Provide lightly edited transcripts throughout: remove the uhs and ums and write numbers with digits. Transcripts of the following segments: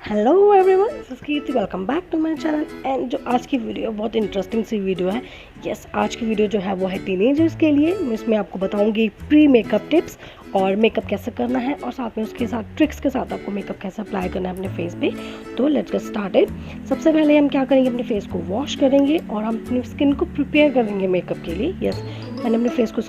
Hello everyone, this is Kirti. Welcome back to my channel. And जो आज की video बहुत इंटरेस्टिंग सी वीडियो है। यस, आज की वीडियो जो है वो है टीनेजर्स के लिए। मैं इसमें आपको बताऊंगी प्री मेकअप टिप्स और मेकअप कैसे करना है, और साथ में उसके साथ ट्रिक्स के साथ आपको मेकअप कैसे अप्लाई करना है अपने फेस पे। तो लेट्स गेट स्टार्टेड। सबसे पहले हम क्या करेंगे, अपने फेस को वॉश करेंगे और हम अपनी स्किन को प्रिपेयर करेंगे मेकअप के लिए। यस, मैंने अपने फेस को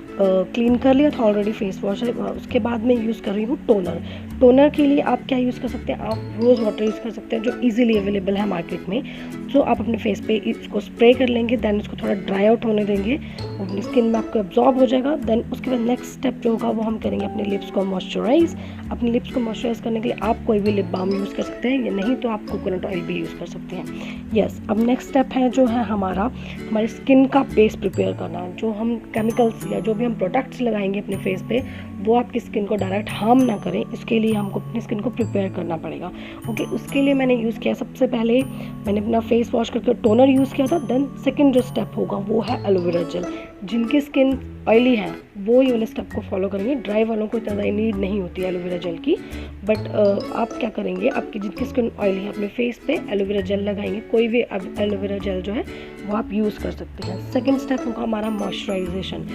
क्लीन कर लिया था ऑलरेडी, फेस वॉश है। उसके बाद मैं यूज़ कर रही हूँ टोनर। टोनर के लिए आप क्या यूज़ कर सकते हैं, आप रोज़ वाटर यूज़ कर सकते हैं जो इजीली अवेलेबल है मार्केट में। तो आप अपने फेस पे इसको स्प्रे कर लेंगे, देन इसको थोड़ा ड्राई आउट होने देंगे, अपनी स्किन में आपको एब्जॉर्ब हो जाएगा। देन उसके बाद नेक्स्ट स्टेप जो होगा वो हम करेंगे अपने लिप्स को मॉइस्चराइज। अपने लिप्स को मॉइस्चराइज करने के लिए आप कोई भी लिप बाम यूज़ कर सकते हैं, या नहीं तो आप कोकोनट ऑयल भी यूज़ कर सकते हैं। यस, अब नेक्स्ट स्टेप है जो है हमारी स्किन का बेस प्रिपेयर करना। जो हम केमिकल्स या जो भी हम प्रोडक्ट्स लगाएंगे अपने फेस पे, वो आपकी स्किन को डायरेक्ट हार्म ना करें, इसके लिए हमको अपनी स्किन को प्रिपेयर करना पड़ेगा। ओके, उसके लिए मैंने यूज़ किया, सबसे पहले मैंने अपना फेस वॉश करके टोनर यूज़ किया था। देन सेकंड जो स्टेप होगा वो है एलोवेरा जेल। जिनकी स्किन ऑयली है वो ये वाले स्टेप को फॉलो करेंगे। ड्राई वालों को इतना ज़्यादा नीड नहीं होती है एलोवेरा जेल की, बट आप क्या करेंगे, आपकी जिनकी स्किन ऑयली है अपने फेस पे एलोवेरा जेल लगाएंगे। कोई भी एलोवेरा जेल जो है वो आप यूज़ कर सकते हैं। सेकेंड स्टेप होगा हमारा मॉइस्चराइजेशन।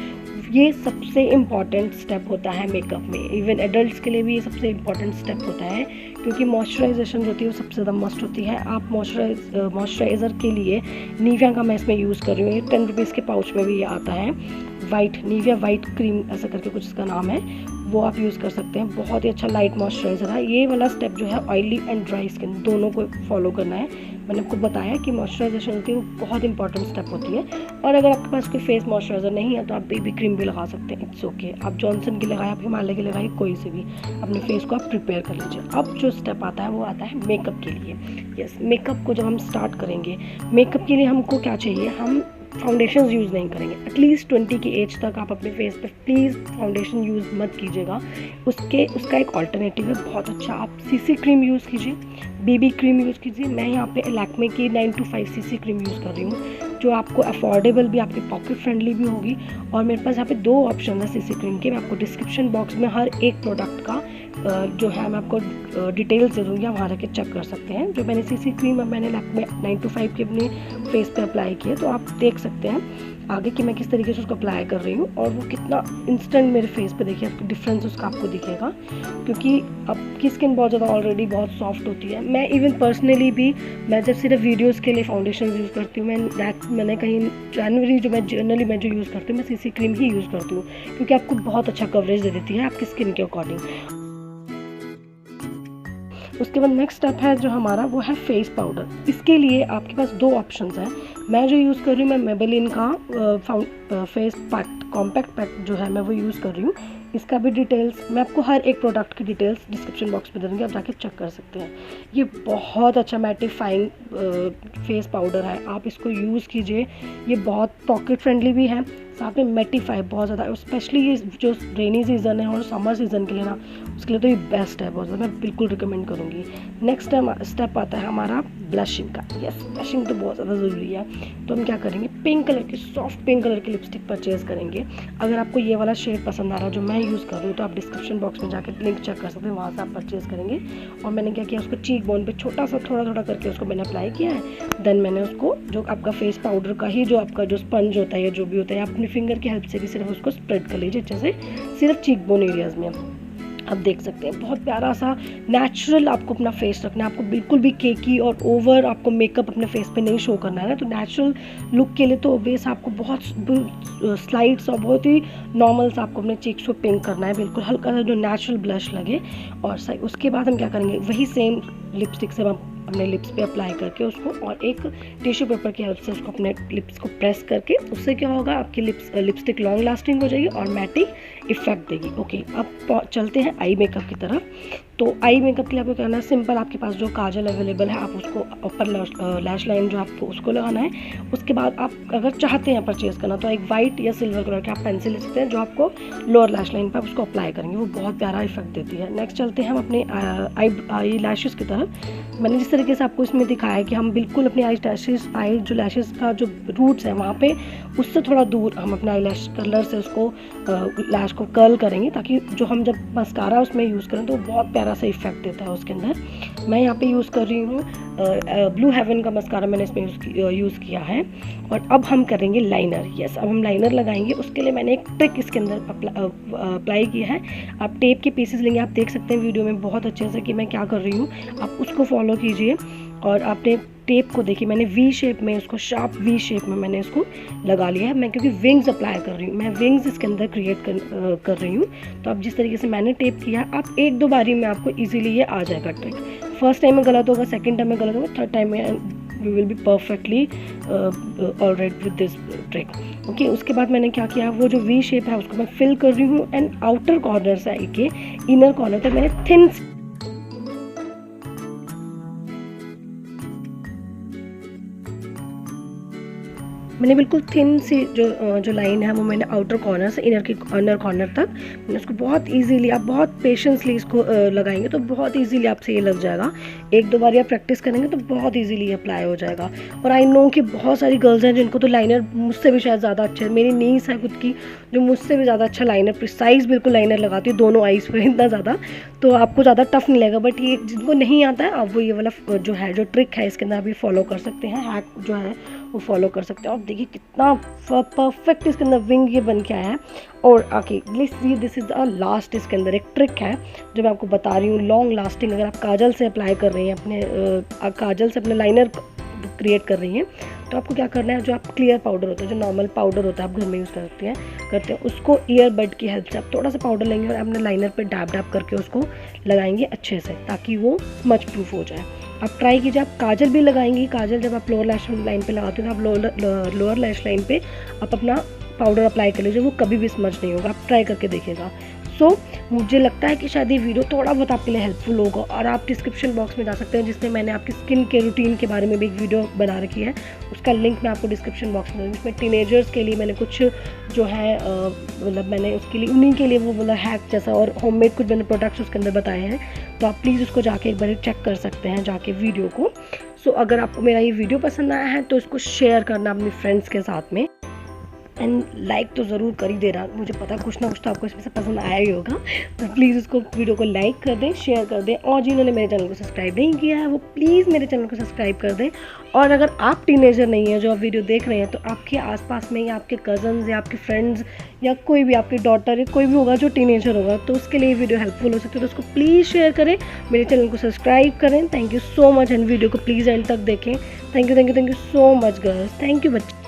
ये सबसे इम्पॉर्टेंट स्टेप होता है मेकअप में। इवन एडल्ट्स के लिए भी ये सबसे इम्पॉर्टेंट स्टेप होता है, क्योंकि मॉइस्चराइजेशन जो होती है वो सबसे ज़्यादा मस्ट होती है। आप मॉइस्चराइज़र के लिए निविया का मैं इसमें यूज़ कर रही हूँ। ये 10 रुपीज़ के पाउच में भी ये आता है। निविया वाइट क्रीम ऐसा करके कुछ इसका नाम है, वो आप यूज़ कर सकते हैं। बहुत ही अच्छा लाइट मॉइस्चराइज़र है। ये वाला स्टेप जो है ऑयली एंड ड्राई स्किन दोनों को फॉलो करना है। मैंने आपको बताया कि मॉइस्चराइजेशन होती है वो बहुत इंपॉर्टेंट स्टेप होती है। और अगर आपके पास कोई फेस मॉइस्चराइज़र नहीं है तो आप बेबी क्रीम भी लगा सकते हैं, इट्स ओके। आप जॉनसन की लगाए, आप हिमालय की लगाइए, कोई से भी अपने फेस को आप प्रिपेयर कर लीजिए। अब जो स्टेप आता है वो आता है मेकअप के लिए। यस, मेकअप को जब हम स्टार्ट करेंगे, मेकअप के लिए हमको क्या चाहिए, हम फाउंडेशन यूज़ नहीं करेंगे। एटलीस्ट 20 की एज तक आप अपने फेस पे प्लीज़ फाउंडेशन यूज़ मत कीजिएगा। उसका एक ऑल्टरनेटिव है बहुत अच्छा, आप सीसी क्रीम यूज़ कीजिए, बेबी क्रीम यूज़ कीजिए। मैं यहाँ पे लैक्मे की 925 सीसी क्रीम यूज़ कर रही हूँ, जो आपको अफोर्डेबल भी, आपके पॉकेट फ्रेंडली भी होगी। और मेरे पास यहाँ पे 2 ऑप्शन है सीसी क्रीम के। मैं आपको डिस्क्रिप्शन बॉक्स में हर एक प्रोडक्ट का जो है मैं आपको डिटेल्स दे दूँगी, आप वहाँ रख के चेक कर सकते हैं। जो मैंने सीसी क्रीम मैंने लैक्मे 925 की अपने फेस पे अप्लाई की है, तो आप देख सकते हैं आगे कि मैं किस तरीके से उसको अप्लाई कर रही हूँ और वो कितना इंस्टेंट मेरे फेस पे देखिए आपको डिफरेंस उसका आपको दिखेगा, क्योंकि आपकी स्किन बहुत ज़्यादा ऑलरेडी बहुत सॉफ्ट होती है। मैं इवन पर्सनली भी, मैं जब सिर्फ वीडियोस के लिए फाउंडेशन यूज़ करती हूँ, मैंने कहीं जनरली जो यूज़ करती हूँ मैं सीसी क्रीम ही यूज़ करती हूँ, क्योंकि आपको बहुत अच्छा कवरेज दे देती है आपकी स्किन के अकॉर्डिंग। उसके बाद नेक्स्ट स्टेप है जो हमारा वो है फेस पाउडर। इसके लिए आपके पास 2 ऑप्शंस हैं। मैं जो यूज़ कर रही हूँ, मैं मेबेलिन का फेस पैक कॉम्पैक्ट पैक जो है मैं वो यूज़ कर रही हूँ। इसका भी डिटेल्स मैं आपको हर एक प्रोडक्ट की डिटेल्स डिस्क्रिप्शन बॉक्स में दे दूँगी, आप जाके चेक कर सकते हैं। ये बहुत अच्छा मैटिफाइंग फेस पाउडर है, आप इसको यूज़ कीजिए। ये बहुत पॉकेट फ्रेंडली भी है, साथ में मैटिफाई बहुत ज़्यादा, स्पेशली ये जो रेनी सीज़न है और समर सीज़न के लिए ना, उसके लिए तो ये बेस्ट है, बहुत ज़्यादा मैं बिल्कुल रिकमेंड करूँगी। नेक्स्ट स्टेप आता है हमारा ब्लशिंग का। यस, ब्लशिंग तो बहुत ज़्यादा ज़रूरी है। तो हम क्या करेंगे, पिंक कलर की, सॉफ्ट पिंक कलर की लिपस्टिक परचेज करेंगे। अगर आपको ये वाला शेड पसंद आ रहा है जो मैं यूज़ कर रही हूँ, तो आप डिस्क्रिप्शन बॉक्स में जाकर लिंक चेक कर सकते हैं, वहाँ से आप परचेज़ करेंगे। और मैंने क्या किया, उसको चीक बोन पे छोटा सा थोड़ा करके उसको मैंने अप्लाई किया है। देन मैंने उसको जो आपका फेस पाउडर का ही जो आपका जो स्पंज होता है या जो भी होता है, आप अपनी फिंगर की हेल्प से भी सिर्फ उसको स्प्रेड कर लीजिए अच्छे से, सिर्फ चीक बोन एरियाज़ में। आप देख सकते हैं बहुत प्यारा सा नेचुरल आपको अपना फेस रखना है। आपको बिल्कुल भी केकी और ओवर आपको मेकअप अपने फेस पे नहीं शो करना है ना, तो नेचुरल लुक के लिए तो बेस आपको बहुत स्लाइड्स और बहुत ही नॉर्मल सा आपको अपने चीक्स को पिंक करना है, बिल्कुल हल्का सा जो नेचुरल ब्लश लगे। और उसके बाद हम क्या करेंगे, वही सेम लिपस्टिक से हम अपने लिप्स पे अप्लाई करके उसको, और एक टिश्यू पेपर की हेल्प से उसको अपने लिप्स को प्रेस करके, उससे क्या होगा, आपकी लिपस्टिक लॉन्ग लास्टिंग हो जाएगी और मैटी इफेक्ट देगी। ओके, अब चलते हैं आई मेकअप की तरफ। तो आई मेकअप के लिए आपको करना है सिंपल, आपके पास जो काजल अवेलेबल है आप उसको ऊपर लैश लाइन जो आपको उसको लगाना है। उसके बाद आप अगर चाहते हैं परचेज़ करना तो एक वाइट या सिल्वर कलर के आप पेंसिल ले सकते हैं, जो आपको लोअर लैश लाइन पर उसको अप्लाई करेंगे, वो बहुत प्यारा इफेक्ट देती है। नेक्स्ट चलते हैं हम अपने आई लैशेज़ की तरफ। मैंने जिस तरीके से आपको इसमें दिखाया है कि हम बिल्कुल अपने आई जो लैशेज़ का जो रूट्स है वहाँ पे उससे थोड़ा दूर हम अपने आई लैश कलर से उसको लैश को कर्ल करेंगे, ताकि जो हम जब मस्कारा उसमें यूज़ करें तो बहुत प्यारा प्यारा सा इफेक्ट देता है उसके अंदर। मैं यहाँ पे यूज़ कर रही हूँ ब्लू हेवन का मस्कारा, मैंने इसमें यूज़ किया है। और अब हम करेंगे लाइनर। यस, अब हम लाइनर लगाएंगे। उसके लिए मैंने एक ट्रिक इसके अंदर अप्लाई किया है। आप टेप के पीसेस लेंगे, आप देख सकते हैं वीडियो में बहुत अच्छे से कि मैं क्या कर रही हूँ, आप उसको फॉलो कीजिए। और आपने टेप को देखिए, मैंने वी शेप में उसको, शार्प वी शेप में मैंने इसको लगा लिया है। मैं क्योंकि विंग्स अप्लाई कर रही हूँ, मैं विंग्स इसके अंदर क्रिएट कर रही हूँ। तो आप जिस तरीके से मैंने टेप किया, आप एक दो बारी में आपको इजीली ये आ जाएगा ट्रिक। फर्स्ट टाइम में गलत होगा, सेकंड टाइम में गलत होगा, थर्ड टाइम में you will be perfectly alright with this trick. Okay, उसके बाद मैंने क्या किया, वो जो वी शेप है उसको मैं फिल कर रही हूँ एंड आउटर कॉर्नर से आके इनर कॉर्नर तक मैंने थिन मैंने बिल्कुल थिन सी जो लाइन है वो मैंने आउटर कॉर्नर से इनर कॉर्नर तक मैंने उसको बहुत इजीली, आप बहुत पेशेंसली इसको लगाएंगे तो बहुत इजीली आपसे ये लग जाएगा। एक दो बार आप प्रैक्टिस करेंगे तो बहुत इजीली अप्लाई हो जाएगा। और आई नो कि बहुत सारी गर्ल्स हैं जिनको तो लाइनर मुझसे भी शायद ज़्यादा अच्छे है। मेरी नीस है खुद की जो मुझसे भी ज़्यादा अच्छा लाइनर, प्रिसाइज बिल्कुल लाइनर लगाती है दोनों आईज़ पर, इतना ज़्यादा तो आपको ज़्यादा टफ नहीं लगेगा। बट ये जिनको नहीं आता है, आप वो ये वाला जो है, जो ट्रिक है इसके अंदर आप ये फॉलो कर सकते हैं, हैक जो है वो फॉलो कर सकते हैं। और देखिए कितना परफेक्ट इसके अंदर विंग ये बन के आया है। और आके दिस इज़ अ लास्ट, इसके अंदर एक ट्रिक है जो मैं आपको बता रही हूँ, लॉन्ग लास्टिंग। अगर आप काजल से अप्लाई कर रही हैं, काजल से अपने लाइनर क्रिएट कर रही हैं, तो आपको क्या करना है, जो आप क्लियर पाउडर होता है, जो नॉर्मल पाउडर होता है आप घर में यूज़ करते हैं उसको ईयरबड की हेल्प से आप थोड़ा सा पाउडर लेंगे और अपने लाइनर पे डैब डैब करके उसको लगाएंगे अच्छे से, ताकि वो स्मच प्रूफ हो जाए। आप ट्राई कीजिए। आप काजल भी लगाएंगी, काजल जब आप लोअर लैश लाइन पे लगाते हो तो आप लोअर लैश लाइन पे आप अपना पाउडर अप्लाई कर लीजिए, वो कभी भी स्मच नहीं होगा। आप ट्राई करके देखिएगा। मुझे लगता है कि शायद ये वीडियो थोड़ा बहुत आपके लिए हेल्पफुल होगा। और आप डिस्क्रिप्शन बॉक्स में जा सकते हैं, जिसमें मैंने आपकी स्किन के रूटीन के बारे में भी एक वीडियो बना रखी है, उसका लिंक मैं आपको डिस्क्रिप्शन बॉक्स में दूँगी। इसमें टीनेजर्स के लिए मैंने कुछ जो है मतलब मैंने उसके लिए, उन्हीं के लिए वो मतलब हैक जैसा और होममेड कुछ मैंने प्रोडक्ट्स उसके अंदर बताए हैं, तो आप प्लीज़ उसको जाके एक बार चेक कर सकते हैं जाके वीडियो को। अगर आपको मेरा ये वीडियो पसंद आया है तो इसको शेयर करना अपने फ्रेंड्स के साथ में, एंड लाइक तो ज़रूर कर ही देना। मुझे पता कुछ ना कुछ तो आपको इसमें से पसंद आया ही होगा, तो प्लीज़ उसको वीडियो को लाइक कर दें, शेयर कर दें। और जिन्होंने मेरे चैनल को सब्सक्राइब नहीं किया है वो प्लीज़ मेरे चैनल को सब्सक्राइब कर दें। और अगर आप टीनेजर नहीं हैं जो आप वीडियो देख रहे हैं, तो आपके आसपास में या आपके कज़न्स या आपके फ्रेंड्स या कोई भी आपकी डॉटर या कोई भी होगा जो टीनेजर होगा, तो उसके लिए वीडियो हेल्पफुल हो सकती है, तो उसको प्लीज़ शेयर करें, मेरे चैनल को सब्सक्राइब करें। Thank you so much, and video को प्लीज़ एंड तक देखें। Thank you so much girls, thank you बच्चे।